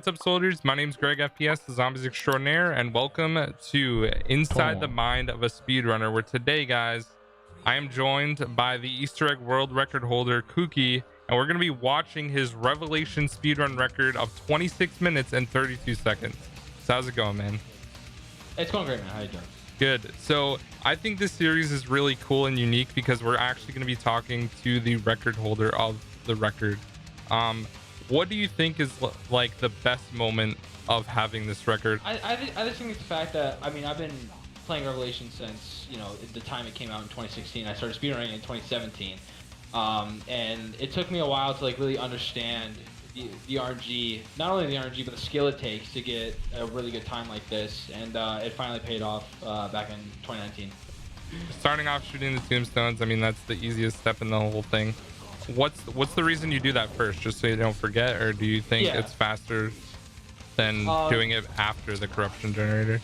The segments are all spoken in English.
What's up, soldiers? My name's GregFPS, the Zombies Extraordinaire, and welcome to Inside the Mind of a Speedrunner, where today, guys, I am joined by the Easter egg world record holder, Kooky, and we're going to be watching his revelation speedrun record of 26 minutes and 32 seconds. So how's it going, man? It's going great, man. How you doing? Good. So I think this series is really cool and unique because we're actually going to be talking to the record holder of the record. What do you think is like the best moment of having this record? I just think it's the fact that, I mean, I've been playing Revelation since, you know, the time it came out in 2016. I started speedrunning in 2017. And it took me a while to like really understand the RNG, not only the RNG, but the skill it takes to get a really good time like this. And it finally paid off back in 2019. Starting off shooting the tombstones, I mean, that's the easiest step in the whole thing. What's the reason you do that first, just so you don't forget, or do you think it's faster than doing it after the corruption generator?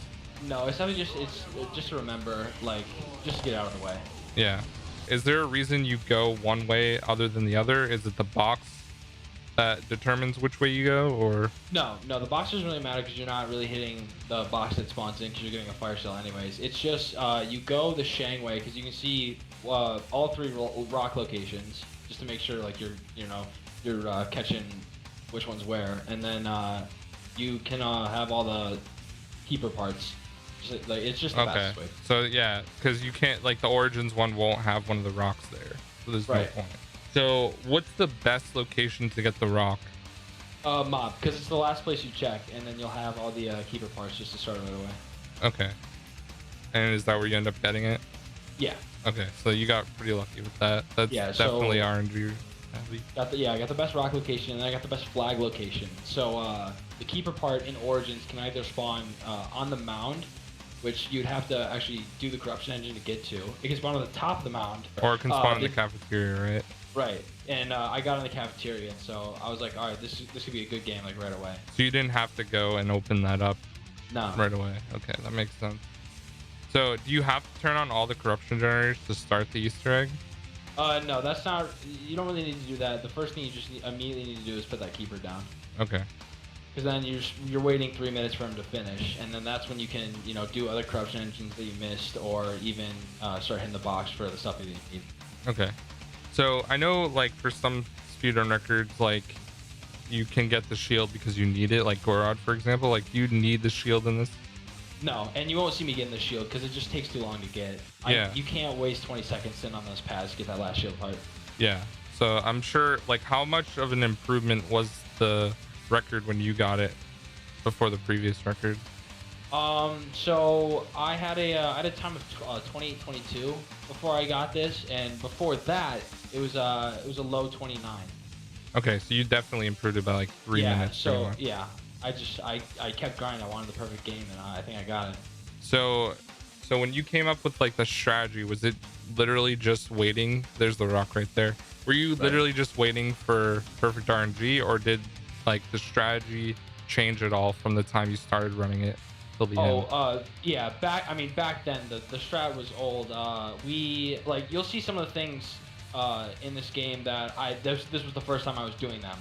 No, it's just to remember, like, just to get out of the way. Yeah. Is there a reason you go one way other than the other? Is it the box that determines which way you go, or? No, the box doesn't really matter because you're not really hitting the box that spawns in because you're getting a fire cell anyways. It's just you go the Shang way because you can see all three rock locations just to make sure like you're catching which one's where, and then you can have all the keeper parts. Like it's just the fastest way. So yeah, because you can't, like, the Origins one won't have one of the rocks there, so there's no point. So what's the best location to get the rock? Mob, because it's the last place you check, and then you'll have all the keeper parts just to start right away. Okay. And is that where you end up getting it? Yeah. Okay, so you got pretty lucky with that. That's definitely RNG heavy. I got the best rock location, and I got the best flag location. So the keeper part in Origins can either spawn on the mound, which you'd have to actually do the corruption engine to get to. It can spawn on the top of the mound. Or it can spawn in the cafeteria, right? Right. And I got in the cafeteria, so I was like, all right, this could be a good game, like, right away. So you didn't have to go and open that up right away. Okay, that makes sense. So do you have to turn on all the corruption generators to start the Easter egg? No, that's not, you don't really need to do that. The first thing you just immediately need to do is put that keeper down. Okay. Because then you're waiting 3 minutes for him to finish, and then that's when you can, you know, do other corruption engines that you missed, or even start hitting the box for the stuff that you need. Okay. So I know, like, for some speedrun records, like, you can get the shield because you need it, like Gorod, for example. Like, you need the shield in this? No, and you won't see me getting the shield because it just takes too long to get. You can't waste 20 seconds sitting on those pads to get that last shield part. Yeah. So I'm sure, like, how much of an improvement was the record when you got it before the previous record? So I had a time of 28:22 before I got this, and before that it was a low 29. Okay, so you definitely improved it by like 3 minutes. So yeah, I kept grinding. I wanted the perfect game, and I think I got it. So when you came up with, like, the strategy, was it literally just waiting? There's the rock right there. Were you literally just waiting for perfect RNG, or did, like, the strategy change at all from the time you started running it till the end? Yeah, back then the strat was old. You'll see some of the things in this game that this was the first time I was doing them.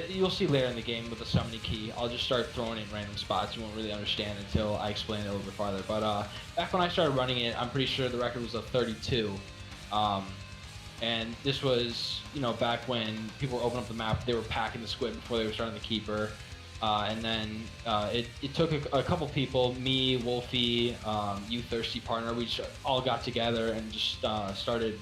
You'll see later in the game with the summoning key, I'll just start throwing in random spots. You won't really understand until I explain it a little bit farther. But back when I started running it, I'm pretty sure the record was a 32. And this was, you know, back when people were opening up the map, they were packing the squid before they were starting the keeper. And then it took a couple people, me, Wolfie, you Thirsty Partner, we just all got together and just started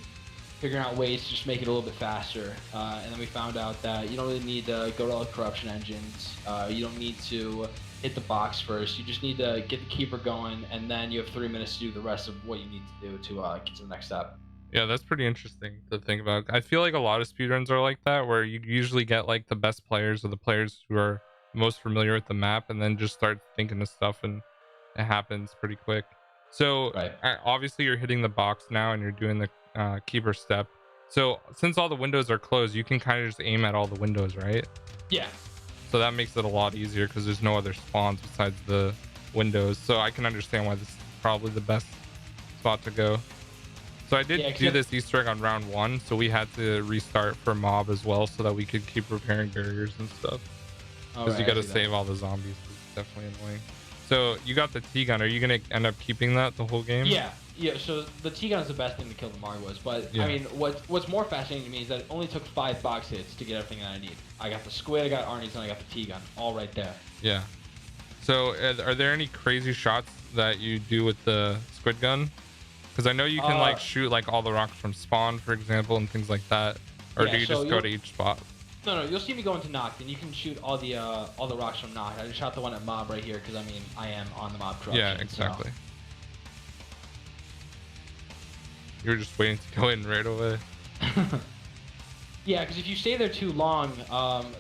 figuring out ways to just make it a little bit faster. And then we found out that you don't really need to go to all the corruption engines. You don't need to hit the box first. You just need to get the keeper going, and then you have 3 minutes to do the rest of what you need to do to get to the next step. Yeah, that's pretty interesting to think about. I feel like a lot of speedruns are like that, where you usually get, like, the best players or the players who are most familiar with the map, and then just start thinking of stuff, and it happens pretty quick. So obviously you're hitting the box now and you're doing the keeper step. So since all the windows are closed, you can kind of just aim at all the windows, right? Yeah. So that makes it a lot easier because there's no other spawns besides the windows. So I can understand why this is probably the best spot to go. So I did do this Easter egg on round 1, so we had to restart for mob as well so that we could keep repairing barriers and stuff. All because you right, I got to see that. save all the zombies. It's definitely annoying. So you got the T-gun. Are you gonna end up keeping that the whole game? Yeah, yeah. So the T-gun is the best thing to kill the Margwas, but I Yeah. mean, what's more fascinating to me is that it only took 5 box hits to get everything that I need. I got the squid, I got Arnie's, and I got the T-gun, all right there. Yeah. So are there any crazy shots that you do with the squid gun? Because I know you can like Uh, shoot like all the rocks from spawn, for example, and things like that. Or do yeah. you So just go you'll to each spot? no, you'll see me go into Noct, and you can shoot all the rocks from Noct. I just shot the one at Mob right here because I mean I am on the Mob corruption. Yeah, exactly. You were just waiting to go in right away. So. Yeah, because if you stay there too long,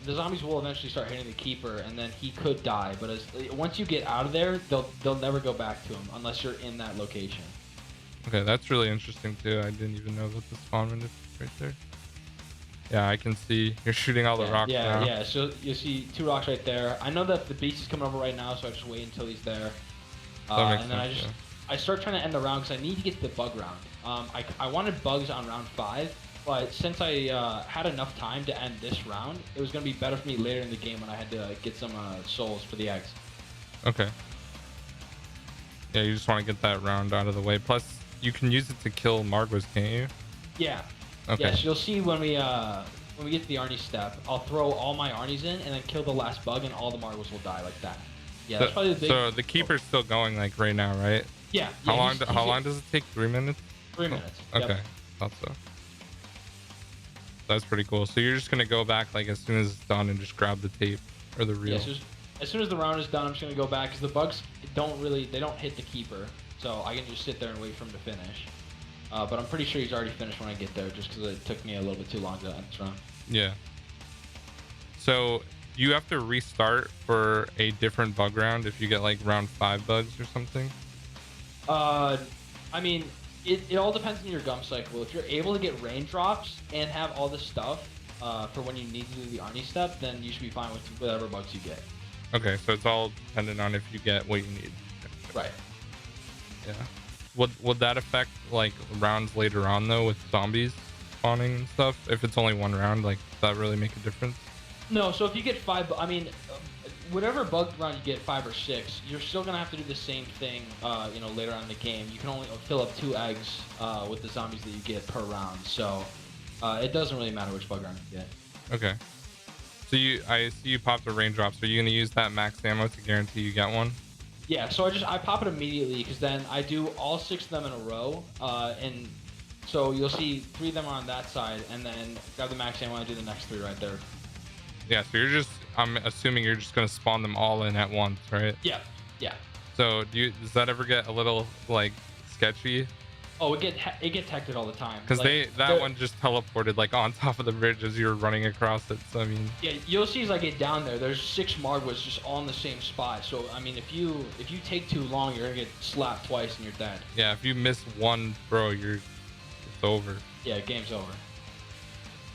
the zombies will eventually start hitting the keeper, and then he could die. But once you get out of there, they'll never go back to him unless you're in that location. Okay, that's really interesting too. I didn't even know about the spawn window right there. Yeah, I can see you're shooting all the rocks now. Yeah. So you see 2 rocks right there. I know that the beast is coming over right now, so I just wait until he's there. And then I start trying to end the round because I need to get to the bug round. I wanted bugs on round 5, but since I had enough time to end this round, it was going to be better for me later in the game when I had to get some souls for the eggs. Okay. Yeah, you just want to get that round out of the way. Plus, you can use it to kill Margwas, can't you? Yeah. Okay. Yeah, so you'll see when we get to the Arnie step, I'll throw all my Arnies in and then kill the last bug, and all the Margwas will die like that. Yeah, that's probably the big... So the keeper's still going like right now, right? Yeah. How long does it take? 3 minutes? 3 minutes. Okay, Yep. thought so. That's pretty cool. So you're just gonna go back like as soon as it's done and just grab the tape or the reel. Yeah, so as soon as the round is done, I'm just gonna go back because the bugs don't hit the keeper, so I can just sit there and wait for him to finish. But I'm pretty sure he's already finished when I get there, just because it took me a little bit too long to end this round. Yeah. So you have to restart for a different bug round if you get like round 5 bugs or something. I mean, it all depends on your gum cycle. If you're able to get raindrops and have all this stuff for when you need to do the Arnie step, then you should be fine with whatever bugs you get. Okay, so it's all dependent on if you get what you need. Right. Yeah. Would that affect like rounds later on though with zombies spawning and stuff? If it's only one round, like does that really make a difference? No, so if you get 5, I mean, whatever bug round you get, 5 or 6, you're still gonna have to do the same thing. Later on in the game, you can only fill up 2 eggs with the zombies that you get per round. So it doesn't really matter which bug round you get. Okay. So I see you popped a raindrop. So you're gonna use that max ammo to guarantee you get one? Yeah. So I pop it immediately because then I do all 6 of them in a row, and so you'll see 3 of them are on that side, and then grab the max ammo and do the next 3 right there. Yeah. So I'm assuming you're just gonna spawn them all in at once, right? Yeah. Yeah. So does that ever get a little like sketchy? Oh, it gets hectic all the time. Because that one just teleported like on top of the bridge as you were running across it. So I mean, yeah, you'll see as I get down there, there's 6 Margwas just all in the same spot. So I mean, if you take too long, you're gonna get slapped twice and you're dead. yeah, if you miss one, bro, it's over. Yeah, game's over.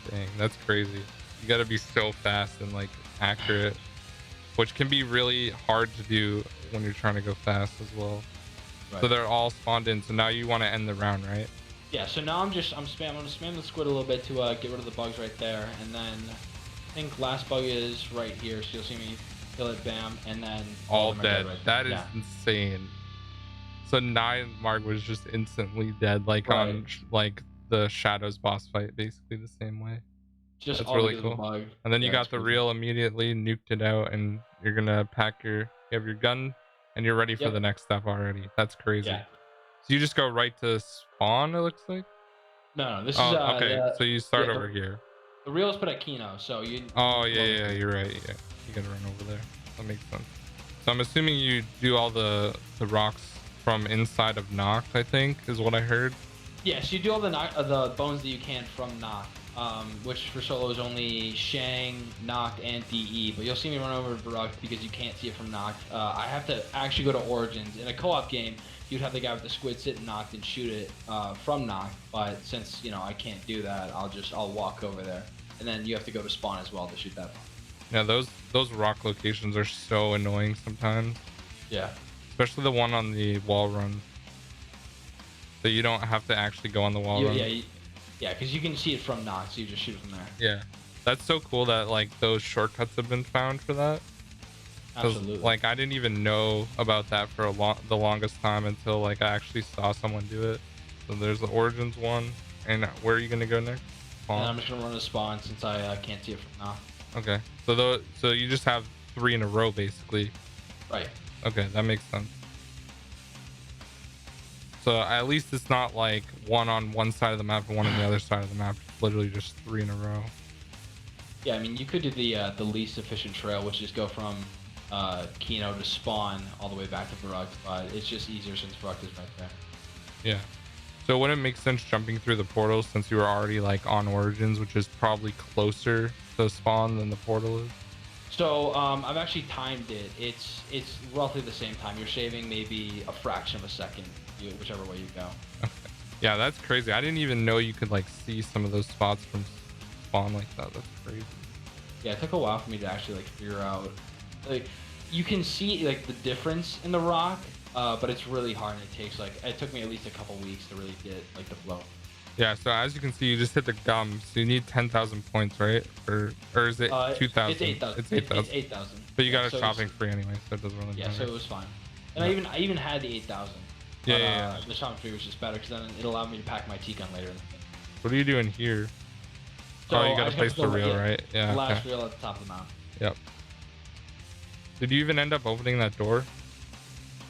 Dang, that's crazy. You got to be so fast and like accurate, which can be really hard to do when you're trying to go fast as well. Right. So they're all spawned in. So now you want to end the round, right? Yeah. So now I'm gonna spam the squid a little bit to get rid of the bugs right there, and then I think last bug is right here. So you'll see me kill it, bam, and then all dead. Right that is insane. So 9 Mark was just instantly dead, like on like the Shadows boss fight, basically the same way. Just that's really cool. Bug. And then you got the reel immediately, nuked it out, and you're gonna you have your gun, and you're ready for the next step already. That's crazy. Yeah. So you just go right to spawn, it looks like? No, this is okay. So you start over here. The reel is put at Kino, so you yeah, you're right. Yeah, you gotta run over there. That makes sense. So I'm assuming you do all the rocks from inside of Noct, I think, is what I heard. Yes, you do all the bones that you can from Noct. Which for solo is only Shang, Noct, and DE. But you'll see me run over to Baruch because you can't see it from Noct. I have to actually go to Origins. In a co-op game, you'd have the guy with the squid sit in Noct and shoot it from Noct. But since I can't do that, I'll walk over there, and then you have to go to spawn as well to shoot that. Yeah, those rock locations are so annoying sometimes. Yeah. Especially the one on the wall run. So you don't have to actually go on the wall run. Yeah, because you can see it from Noct, so you just shoot it from there. Yeah, that's so cool that like those shortcuts have been found for that. Because Absolutely. like I didn't even know about that for the longest time until like I actually saw someone do it. So there's the origins one, and where are you gonna go next? And Spawn. I'm just gonna run a spawn since I can't see it from now. Okay. So you just have 3 in a row basically. Right. Okay, that makes sense. So at least it's not like one on one side of the map and one on the other side of the map. It's literally just 3 in a row. Yeah, I mean, you could do the least efficient trail, which is go from Kino to spawn all the way back to Varuk, but it's just easier since Varuk is right there. Yeah. So wouldn't it make sense jumping through the portal since you were already like on Origins, which is probably closer to spawn than the portal is? So I've actually timed it. It's roughly the same time. You're saving maybe a fraction of a second, whichever way you go. Okay. Yeah, that's crazy. I didn't even know you could like see some of those spots from spawn like that. That's crazy. Yeah, it took a while for me to actually like figure out. Like, you can see like the difference in the rock, but it's really hard, and it took me at least a couple weeks to really get like the flow. Yeah, so as you can see, you just hit the gum. So you need 10,000 points, right? Or is it 2,000? It's 8,000. It's 8,000. It's 8,000. But you got Yeah, a so shopping free anyway, so it doesn't really yeah, matter. so it was fine. And Yeah. I even had the 8,000. Yeah, But, yeah. The shopping free was just better because then it allowed me to pack my T-gun later. What are you doing here? So Oh, you I gotta just place have to the go- reel, yeah, right? Yeah. The last Okay. reel at the top of the mountain. Yep. Did you even end up opening that door?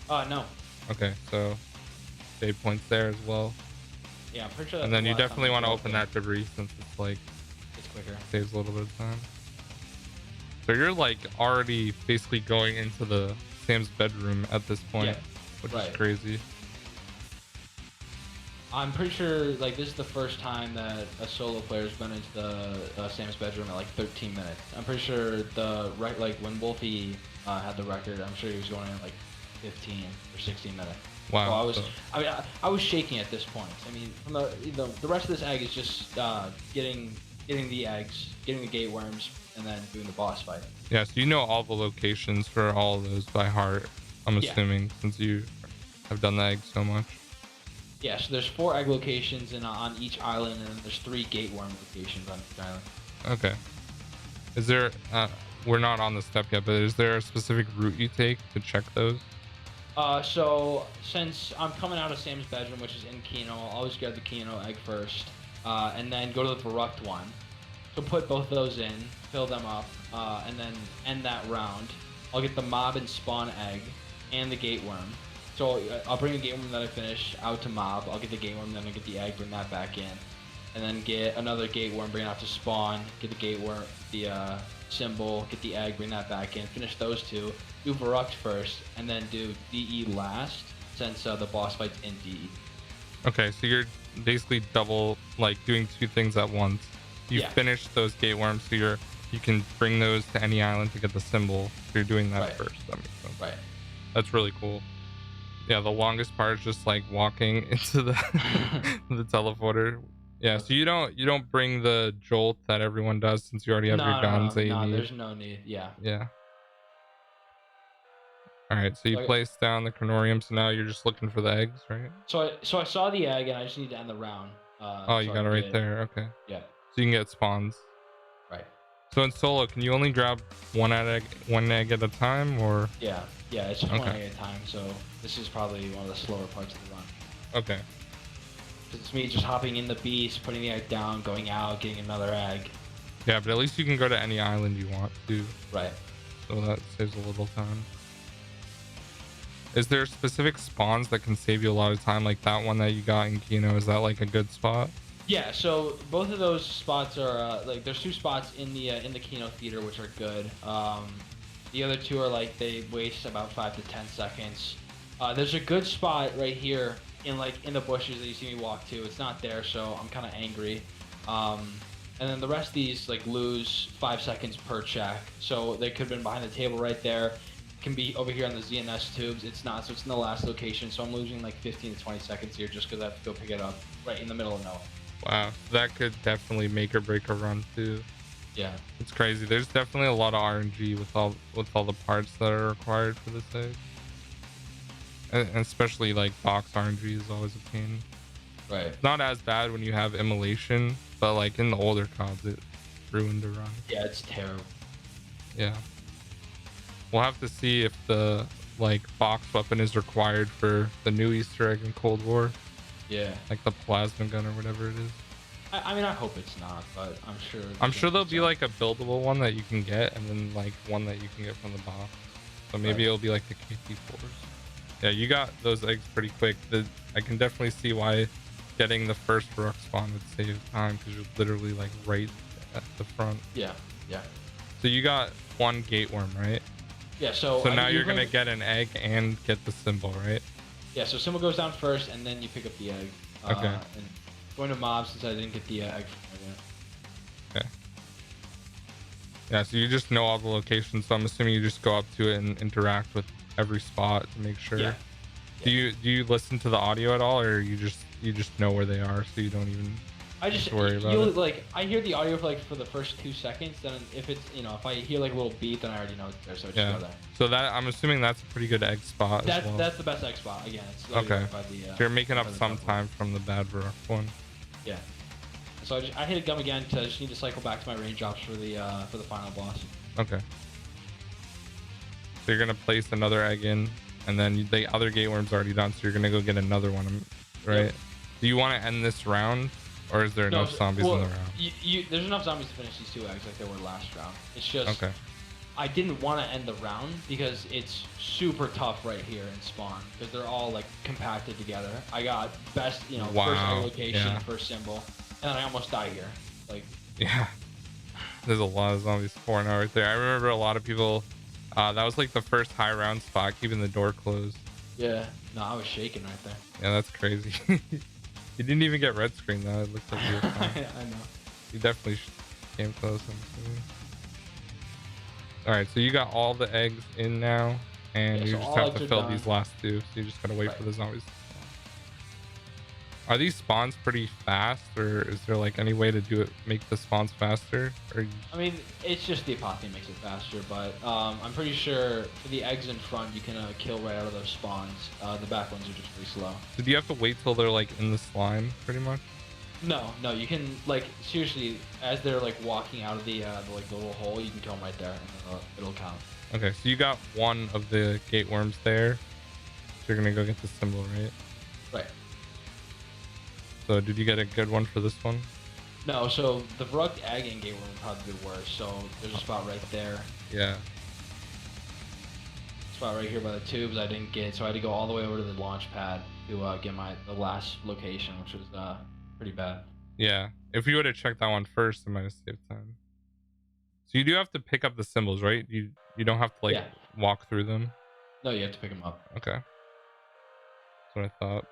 No. Okay, so save points there as well. Yeah, I'm pretty sure. And then you definitely want to open that debris since it's like It's quicker. saves a little bit of time. So you're like already basically going into the Sam's bedroom at this point, Yeah, which right. is crazy. I'm pretty sure like this is the first time that a solo player's been into the Sam's bedroom at like 13 minutes. I'm pretty sure like when Wolfie had the record, I'm sure he was going in like 15 or 16 minutes. Wow. So I was shaking at this point. I mean, from the rest of this egg is just getting the eggs, getting the gate worms, and then doing the boss fight. Yeah, so you know all the locations for all of those by heart, I'm assuming, since you have done the egg so much. Yeah, so there's 4 egg locations on each island, and then there's 3 gate worm locations on each island. Okay. Is there we're not on the step yet, but is there a specific route you take to check those? So since I'm coming out of Sam's bedroom, which is in Kino, I'll always grab the Kino egg first, and then go to the Verrucht one. So put both of those in, fill them up, and then end that round. I'll get the mob and spawn egg and the gate worm. So I'll bring the gate worm that I finish out to mob. I'll get the gate worm, then I get the egg, bring that back in, and then get another gate worm, bring it out to spawn. Get the gate worm, the symbol, get the egg, bring that back in. Finish those 2. Do Verrucht first, and then do DE last, since the boss fight's in DE. Okay, so you're basically double like doing 2 things at once. You finish those gate worms, so you can bring those to any island to get the symbol. So you're doing that first. That makes sense. Right. That's really cool. Yeah, the longest part is just like walking into the the teleporter. Yeah, so you don't bring the jolt that everyone does since you already have your guns that you need. there's no need. Yeah. Yeah. All right, so you place down the Chronorium, so now you're just looking for the eggs, right? So I saw the egg, and I just need to end the round. Oh, you got it right there. Okay. Yeah. So you can get spawns. Right. So in solo, can you only grab one egg at a time, or? Yeah, it's just one egg at a time. So this is probably one of the slower parts of the run. Okay. It's me just hopping in the beast, putting the egg down, going out, getting another egg. Yeah, but at least you can go to any island you want to. Right. So that saves a little time. Is there specific spawns that can save you a lot of time, like that one that you got in Kino? Is that like a good spot? Yeah, so both of those spots are like there's 2 spots in the Kino theater which are good. The other 2 are like they waste about 5 to 10 seconds. There's a good spot right here in the bushes that you see me walk to. It's not there, so I'm kind of angry. And then the rest of these like lose 5 seconds per check, so they could have been behind the table right there. Can be over here on the ZNS tubes. It's not, so it's in the last location. So I'm losing like 15 to 20 seconds here just because I have to go pick it up right in the middle of nowhere. Wow, that could definitely make or break a run too. Yeah, it's crazy. There's definitely a lot of RNG with all the parts that are required for this egg, and especially like box RNG is always a pain. Right. It's not as bad when you have immolation, but like in the older CODs, it ruined a run. Yeah, it's terrible. Yeah. We'll have to see if the like box weapon is required for the new Easter egg in Cold War, Yeah. like the plasma gun or whatever it is. I mean, I hope it's not, but I'm sure. I'm there's sure gonna there'll be be some. like a buildable one that you can get, and then like one that you can get from the box. So maybe Right. it'll be like the KT4s. Yeah, you got those eggs pretty quick. I can definitely see why getting the first rook spawn would save time, because you're literally like right at the front. Yeah. Yeah. So you got one gate worm, right? Yeah. So So now you you're gonna bring. get an egg and get the symbol, right? Yeah. So symbol goes down first, and then you pick up the egg. Okay. And going to mob since I didn't get the egg from there yet. Okay. Yeah, so you just know all the locations, so I'm assuming you just go up to it and interact with every spot to make sure. Yeah. Do you listen to the audio at all, or you just know where they are, so you don't even I have just to worry about you'll it? like I hear the audio for like for the first 2 seconds. Then if it's if I hear like a little beat, then I already know it's there. So I just Yeah. go there. So that I'm assuming that's a pretty good egg spot as well. That's the best egg spot. Again, it's literally Okay. right by the. So you're making up by the some double. time from the bad rock one. Yeah. So I hit a gum again to just need to cycle back to my range drops for the final boss. Okay. So you're gonna place another egg in, and then the other gate worm's already done, so you're gonna go get another one, right? Yep. Do you want to end this round, or is there enough zombies in the round? There's enough zombies to finish these 2 eggs like they were last round. It's just Okay. I didn't want to end the round because it's super tough right here in spawn because they're all like compacted together. I got best, first Wow, egg location, yeah. first symbol, and then I almost die here. Like, Yeah. There's a lot of zombies pouring out right there. I remember a lot of people. That was like the first high round spot, keeping the door closed. yeah, no, I was shaking right there. Yeah, that's crazy. You didn't even get red screen though. It looked like you were fine. I know. You definitely came close. I'm assuming. All right, so you got all the eggs in now, and Yeah, you so just all have eggs to are fill done. these last 2. So you just gotta wait Right. for the zombies to spawn. Are these spawns pretty fast, or is there like any way to do it, make the spawns faster? Or I mean, it's just the apothecary makes it faster, but I'm pretty sure for the eggs in front, you can kill right out of those spawns. The back ones are just pretty slow. so do you have to wait till they're like in the slime, pretty much? No, you can like seriously as they're like walking out of the little hole, you can kill them right there, and then it'll count. Okay, so you got one of the gate worms there. So you're gonna go get the symbol, right? Right. So did you get a good one for this one? No, so the Varrock egg and gate worm would probably be worse. So there's a spot right there, Yeah. spot right here by the tubes. I didn't get, so I had to go all the way over to the launch pad to get the last location, which was pretty bad. Yeah. If you would have checked that one first, it might have saved time. So you do have to pick up the symbols, right? You don't have to like Yeah. walk through them. No, you have to pick them up. Okay. That's what I thought.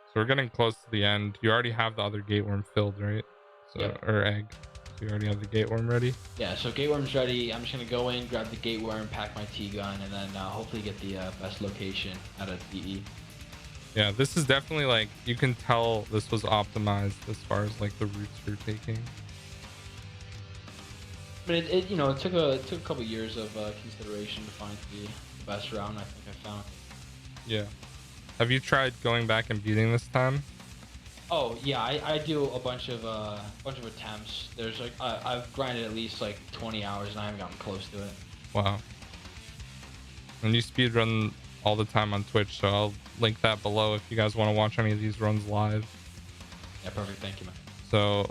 So we're getting close to the end. You already have the other gate worm filled, right? So Yep. or egg. So you already have the gate worm ready. Yeah, so gate worm's ready. I'm just gonna go in, grab the gate worm, pack my T-gun, and then hopefully get the best location out of DE. Yeah, this is definitely like, you can tell this was optimized as far as like the routes you're taking. But it took a couple years of consideration to find the best round. I think I found. Yeah. Have you tried going back and beating this time? Oh yeah, I do a bunch of attempts. There's like I've grinded at least like 20 hours and I haven't gotten close to it. Wow. And you speedrun all the time on Twitch, so I'll link that below if you guys want to watch any of these runs live. Yeah, perfect. Thank you, man. So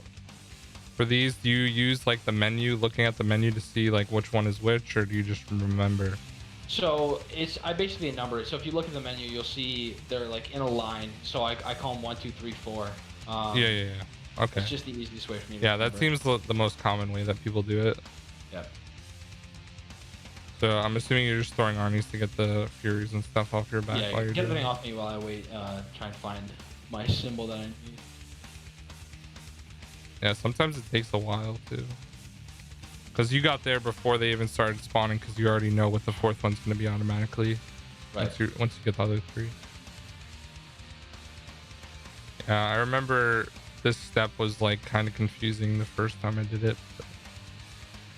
for these, do you use like the menu, looking at the menu to see like which one is which, or do you just remember? So I basically number it. So if you look at the menu, you'll see they're like in a line. So I call them 1, 2, 3, 4. Yeah. Okay. It's just the easiest way for me to Yeah, that remember. seems the most common way that people do it. Yep. So I'm assuming you're just throwing armies to get the furies and stuff off your back Yeah, while you're get doing everything it. off me while I wait, try and find my symbol that I need. Yeah, sometimes it takes a while too. Because you got there before they even started spawning, because you already know what the 4th one's going to be automatically. Right. Once you get the other 3. Yeah, I remember this step was like kind of confusing the first time I did it. But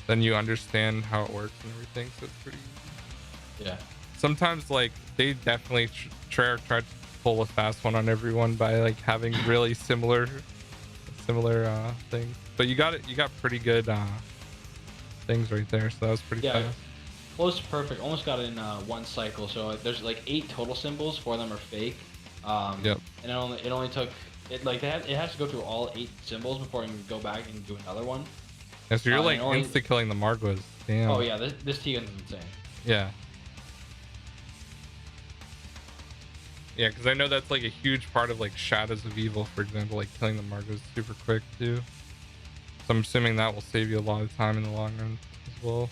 then you understand how it works and everything, so it's pretty easy. Yeah. Sometimes like they definitely try to pull a fast one on everyone by like having really similar things. But you got pretty good things right there, so that was pretty Yeah, fast. close to perfect. Almost got it in one cycle. So there's like 8 total symbols. 4 of them are fake. Yep. And it only took it like it has to go through all 8 symbols before you can go back and do another one. Yeah, so you're like only, insta killing the Margwas. Damn. oh yeah, this Tegan's insane. Yeah. Yeah, because I know that's like a huge part of like Shadows of Evil, for example, like killing the Margwas super quick too. So I'm assuming that will save you a lot of time in the long run as well.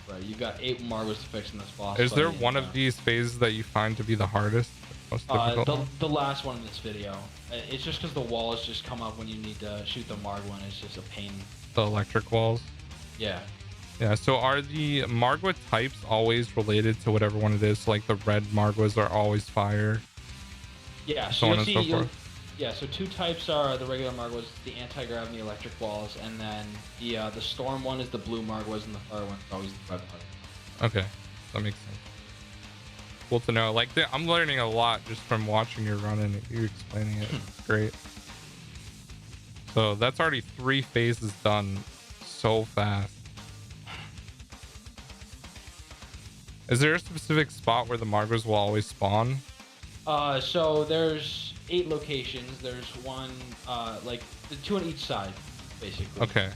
Right, you've got 8 Margwas to fix in this boss. Is there one of these phases that you find to be the hardest, most difficult? The last one in this video. It's just because the walls just come up when you need to shoot the Margwa, and it's just a pain. The electric walls. Yeah. Yeah, so are the Margwa types always related to whatever one it is? So like the red Margwas are always fire. Yeah, so on and so forth. Yeah, so 2 types are the regular Margwas, the anti-grav and the electric walls, and then the storm one is the blue Margwas, and the fire one is always the red Margwas. Okay, that makes sense. Cool to know. Like, I'm learning a lot just from watching your run and you explaining it. It's great. So that's already 3 phases done so fast. Is there a specific spot where the Margwas will always spawn? So there's 8 locations. There's one, like the 2 on each side, basically. Okay.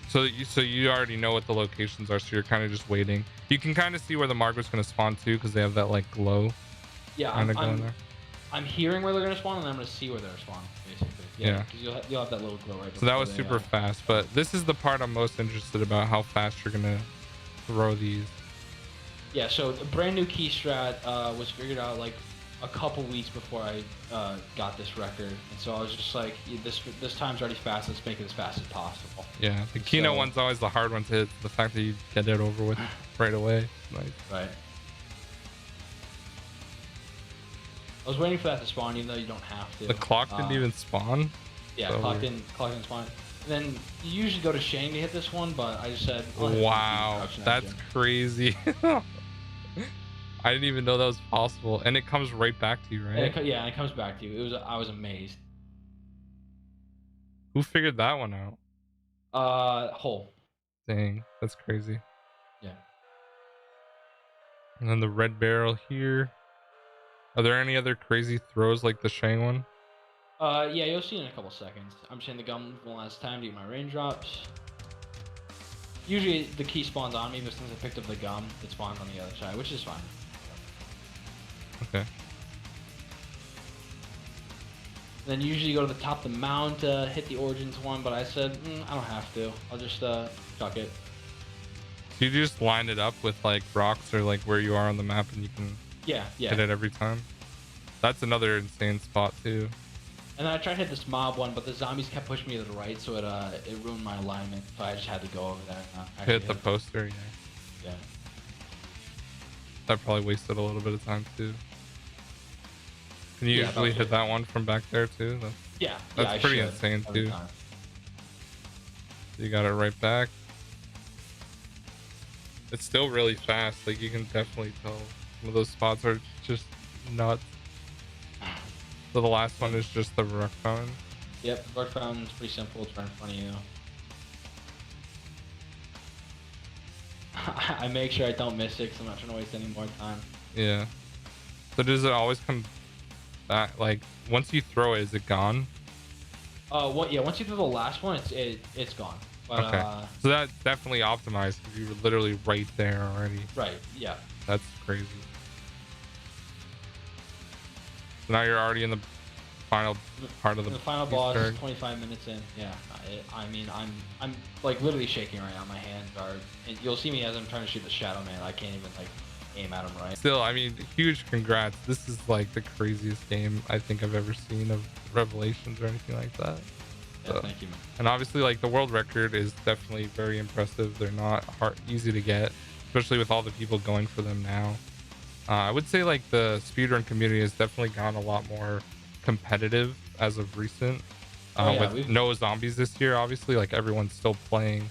So you already know what the locations are, so you're kind of just waiting. You can kind of see where the Margwa's going to spawn too, because they have that like glow. Yeah, I'm hearing where they're going to spawn, and I'm going to see where they're spawning, basically. Yeah. Because you'll have that little glow right. So that was super fast, but this is the part I'm most interested about: how fast you're going to throw these. Yeah. So the brand new key strat was figured out like a couple weeks before I got this record, and so I was just like, this time's already fast. Let's make it as fast as possible. Yeah, the Kino one's always the hard one to hit. The fact that you get it over with right away, nice. Right. I was waiting for that to spawn, even though you don't have to. The clock didn't even spawn. Yeah, so clock didn't spawn. And then you usually go to Shang to hit this one, but I just said, wow, that's crazy. I didn't even know that was possible, and it comes right back to you, right? And it comes back to you. I was amazed. Who figured that one out? Hole. Dang, that's crazy. Yeah. And then the red barrel here. Are there any other crazy throws like the Shang one? Yeah, you'll see in a couple seconds. I'm just hitting the gum one last time to get my raindrops. Usually the key spawns on me, but since I picked up the gum, it spawns on the other side, which is fine. Okay. Then usually go to the top of the mountain to hit the Origins one, but I said, I don't have to. I'll just chuck it. So you just line it up with like rocks or like where you are on the map, and you can hit it every time. That's another insane spot too. And then I tried to hit this mob one, but the zombies kept pushing me to the right, so it ruined my alignment. So I just had to go over there. And, hit the poster, yeah. That probably wasted a little bit of time too. Can you usually hit that one from back there too? That's pretty insane too. You got it right back. It's still really fast. Like you can definitely tell some of those spots are just nuts. So the last one is just the rock fountain. Yep, rock fountain's pretty simple. It's right in front of you. I make sure I don't miss it because I'm not trying to waste any more time. Yeah. So does it always come back? Like once you throw it, is it gone? Yeah. Once you throw the last one, it's gone. But, okay. So that's definitely optimized because you were literally right there already. Right. Yeah. That's crazy. So now you're already in the final part of the final boss. 25 minutes in. Yeah. I mean, I'm like literally shaking right now. My hands are. And you'll see me as I'm trying to shoot the Shadow Man. I can't even like aim at him right. Still, I mean, huge congrats. This is like the craziest game I think I've ever seen of Revelations or anything like that. Yeah, so, thank you, man. And obviously, like the world record is definitely very impressive. They're not easy to get, especially with all the people going for them now. I would say like the speedrun community has definitely gone a lot more competitive as of recent. With no zombies this year, obviously, like everyone's still playing.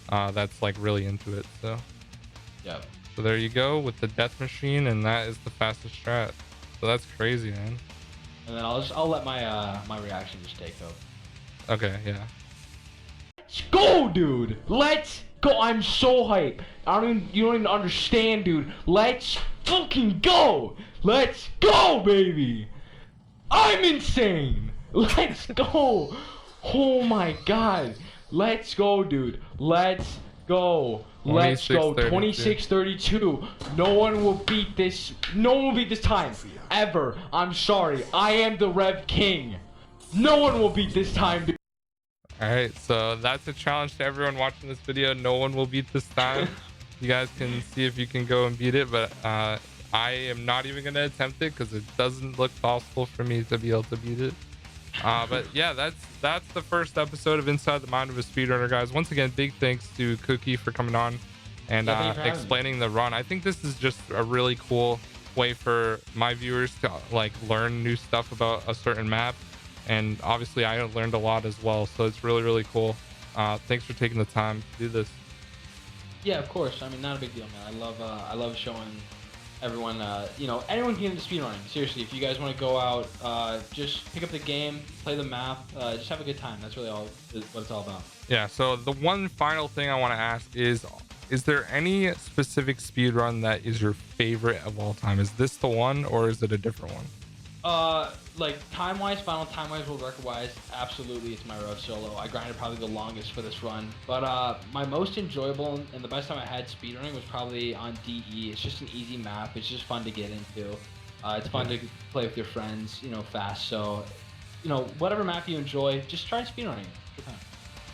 That's like really into it. So yeah. So there you go with the death machine, and that is the fastest strat. So that's crazy, man. And then I'll let my my reaction just take over. Okay, yeah. Let's go, dude. Let's go. I'm so hyped. You don't even understand, dude. Let's fucking go. Let's go, baby. I'm insane. Let's go. Oh my god. Let's go, dude. Let's go. Let's go. 26-32. No one will beat this. No one will beat this time. Ever. I'm sorry. I am the Rev King. No one will beat this time, dude. All right, so that's a challenge to everyone watching this video. No one will beat this time. You guys can see if you can go and beat it, but I am not even going to attempt it because it doesn't look possible for me to be able to beat it. But yeah, that's the first episode of Inside the Mind of a Speedrunner, guys. Once again, big thanks to Kooky for coming on and explaining the run. I think this is just a really cool way for my viewers to like learn new stuff about a certain map, and obviously I learned a lot as well, so it's really cool. Thanks for taking the time to do this. Yeah, of course. I mean, not a big deal, man. I love showing everyone, you know, anyone can get into speedrunning. Seriously, if you guys want to go out, just pick up the game, play the map, just have a good time. That's really what it's all about. Yeah, so the one final thing I want to ask is there any specific speedrun that is your favorite of all time? Is this the one, or is it a different one? Like time-wise, final time-wise, world record-wise, absolutely it's my Rev Solo. I grinded probably the longest for this run, but my most enjoyable and the best time I had speedrunning was probably on DE. It's just an easy map. It's just fun to get into. It's fun to play with your friends, you know, fast. So, you know, whatever map you enjoy, just try speedrunning. Good time.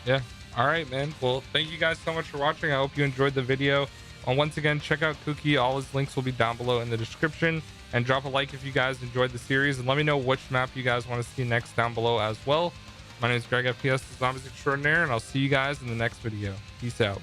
Yeah. All right, man. Well, thank you guys so much for watching. I hope you enjoyed the video. Once again, check out Kooky. All his links will be down below in the description. And drop a like if you guys enjoyed the series, and let me know which map you guys want to see next down below as well. My name is GregFPS, the Zombies Extraordinaire, and I'll see you guys in the next video. Peace out.